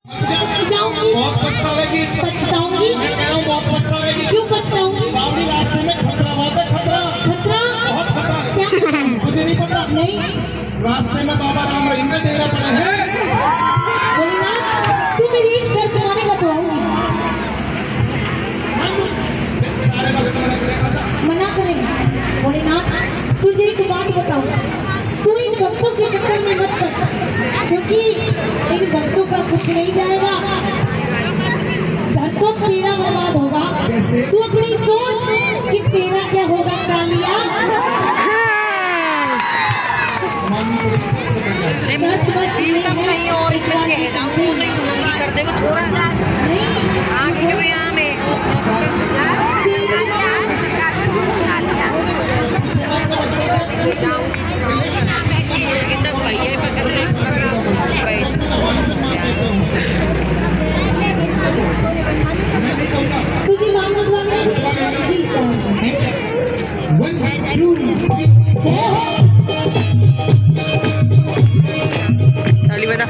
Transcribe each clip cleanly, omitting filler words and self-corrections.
जाऊंगी, बहुत पछतावेगी। पछताऊंगी। मैं कह रहा हूँ बहुत पछतावेगी। क्यों पछताऊंगी? बावली रास्ते में खतरा बहुत है, खतरा खतरा? बहुत खतरा है। क्या खतरा? मुझे नहीं पता। नहीं। रास्ते में बाबा राम रहीम के डेरा पड़े हैं। भोलेनाथ, तू मेरी एक शर्त मानेगा तो आऊंगी। सारे भक्त मना करेगा था। मना करेगा। भोलेनाथ, तुझे एक बात बताऊं, तू इन भक्तों के चक्कर में मत पड़, क्योंकि इन भक्तों का कुछ नहीं जाएगा, घर तो तेरा बर्बाद होगा। कैसे? तू अपनी सोच कि तेरा क्या होगा कालिया। शर्त बस ये है, नहीं और इसमें कह जाऊँ वो तो ही कर देगा छोरा नहीं, आगे में यहाँ में तक भैया पकड़ तुझे मान लगवाने जी जय हो। ताली बजा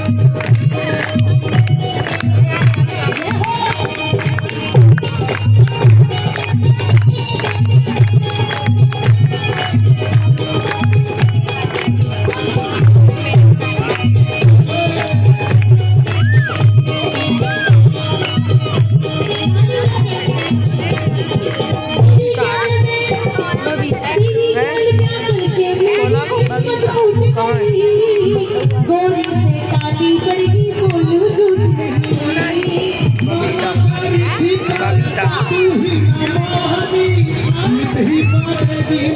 गोरी से काली बड़ी बोलू झूठ नहीं।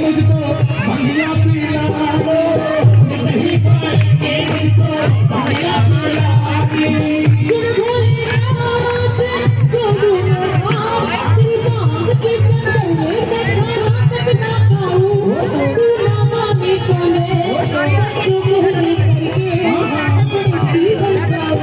मुझको भंगिया पीला दो, नहीं पाएगी मुझको भंगिया पीला सुन भोलेनाथ, छोड़ू मैं तेरी बांग के चंदन में मैं खाना तक ना खाऊं। तू ना माने तो मैं बच्चों मोहनी करके अपनी जीवन जाओ।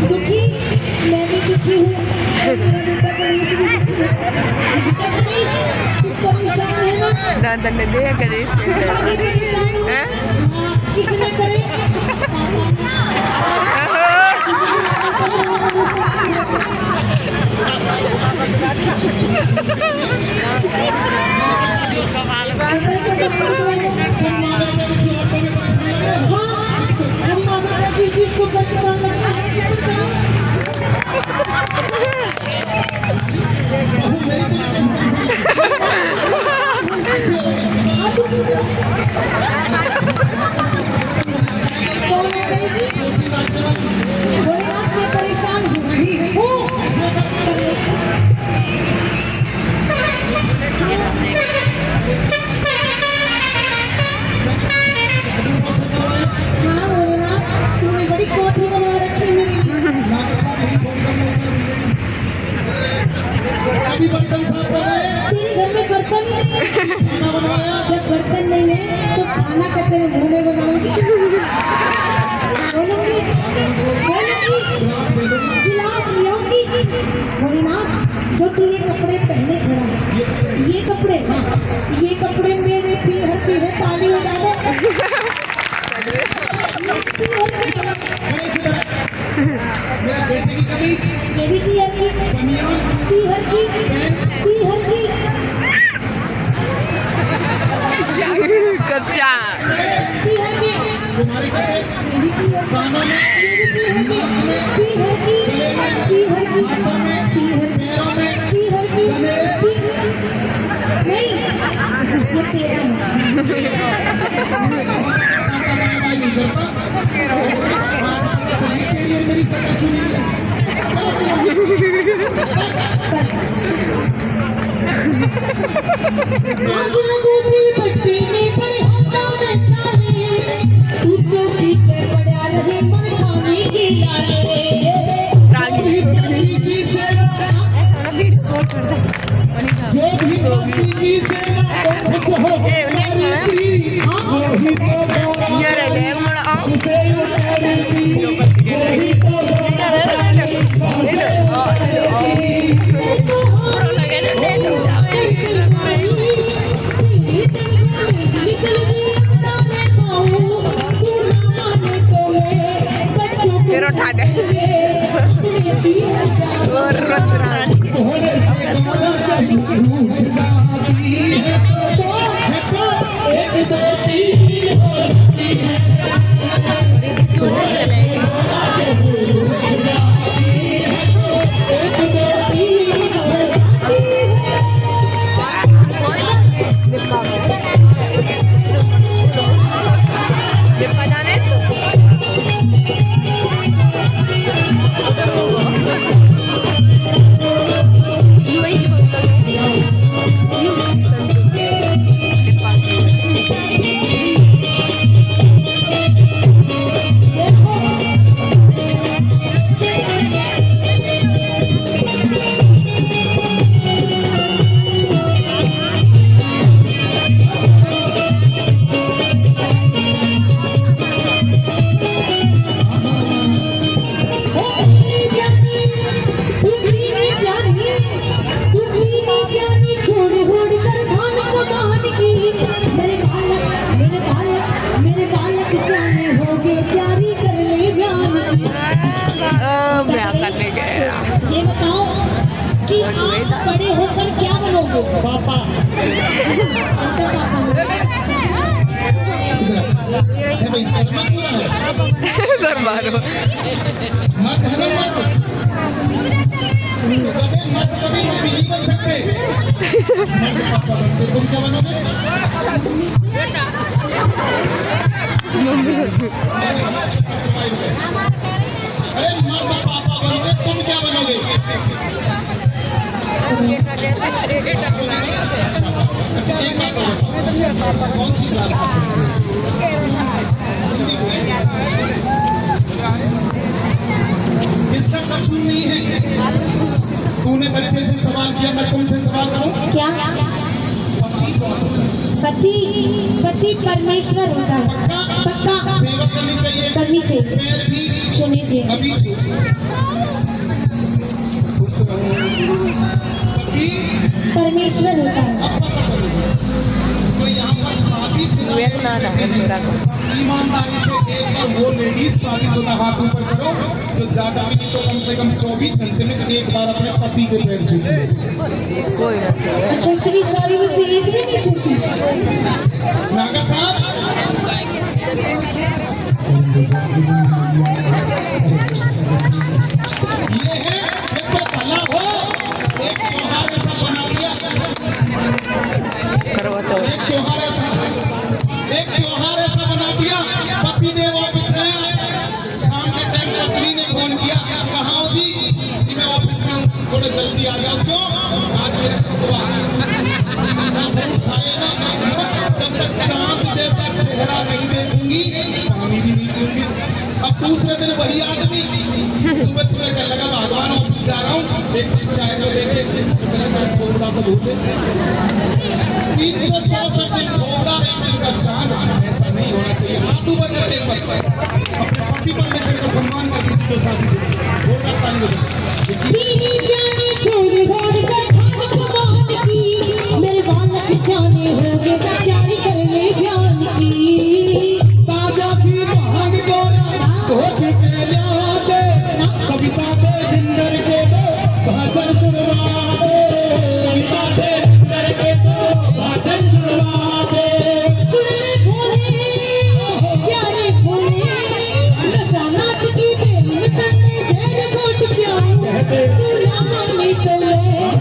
दुखी मैं भी दुखी हूँ, परेशान है ना। किसने करे जिसको परेशान लगता है परेशान हूँ। हाँ भोलेनाथ, तूने बड़ी कोठी बनवा रखी है मेरी। अभी बर्तन साफ कर रहे हैं। तेरे घर में बर्तन ही नहीं है। खाना बनवाया। जब बर्तन नहीं है तो खाना का तेरे मुंह में बनाऊंगी। बोलूंगी गिलास लियाऊंगी। भोलेनाथ, जो तू ये कपड़े पहने खड़ा है, ये कपड़े, हाँ ये कपड़े मेरे पीहर पीहर ताली बजा दे। मेरे बेटे की कमीज ये भी पीहर की बनियान पीहर की पीहर की कच्चा पीहर की तुम्हारे कपड़े मेरी पीहर कानों में मेरी पीहर की पीहर की हाथों में पैरों में पीहर की गणेश नहीं ये तेरा है बाय नहीं करता आज पता चली तेरी और मेरी शक्ल क्यों नहीं मिली आग लगो दिल भट्टी में पर होता मैं चाले तू तो पीछे पड़ा रहे पर खाने की लाले रागी की सेवा ऐसा ना वीडियो कॉल कर दे जो भी भक्ति की सेवा खुश हो करती वही तो ये रे ले मन आ उसे उतारती वही तो पूरा लगे ना डेट हो जावे फिर उठा दे और होने से गाना चाहिए रूठ जाती है तो एक दो तीन हो सकती है डिब्बा जाने करने गए ये बताओ कि आप बड़े होकर क्या बनोगे पापा अंतर है भाई शर्मा क्यों है सर मारो मत है ना मत कभी मम्मी नहीं बन सकते मत पापा बनते तुम क्या बनोगे अरे मर्द पापा बनते तुम क्या बनोगे अच्छा एक बात बताओ कौन सी क्लास इसका कसूर नहीं है तूने बच्चे से सवाल किया मैं तुमसे सवाल करूं क्या पति पति परमेश्वर होता है पक्का सेवा करनी चाहिए करनी चाहिए पैर भी सुनिए जी अभी खुश रहो पति परमेश्वर होता है अब पता चलेगा तो यहाँ पर शादी शुदा देखना ना है मेरा को ईमानदारी से एक बार वो लेडीज शादीशुदा हाथ ऊपर करो जो ज्यादा भी नहीं तो कम से कम 24 घंटे में एक बार अपने पति के पैर छूटे कोई ना चाहिए अच्छा इतनी सारी वैसे एज भी नहीं छूटी नागा साहब ये है एक तो भला हो एक त्योहार ऐसा बना दिया करवा चौथ एक त्योहार ऐसा बना दिया पति ने वापस आया शाम के टाइम पत्नी ने फोन किया कहाँ हो जी कि मैं वापस में हूँ थोड़ा जल्दी आ जाओ क्यों आज मेरे को उठाए ना जब तक चांद जैसा चेहरा नहीं देखूंगी पानी भी नहीं पीऊंगी अब दूसरे दिन वही आदमी सुबह सुबह कहने लगा भगवान ऑफिस जा रहा हूँ एक चाय को लेके मैं फोड़ा तो भूले 364 दिन फोड़ा एक दिन का चांद ऐसा नहीं होना चाहिए हाथ ऊपर करके अपने पति परमेश्वर का सम्मान करके तो शादी से फोड़ा ताली बजाओ बीवी प्यारी छोड़ छोड़ कर भाग कमान की मेरे बालक जाने हो गए प्यारी करने ज्ञान की ताजा सी भाग गोरा धोती पे लिया दे सविता पे जिंदर के दो भाजन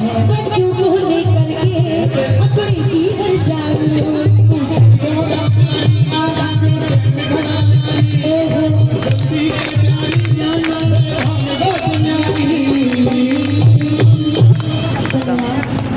बच्चों को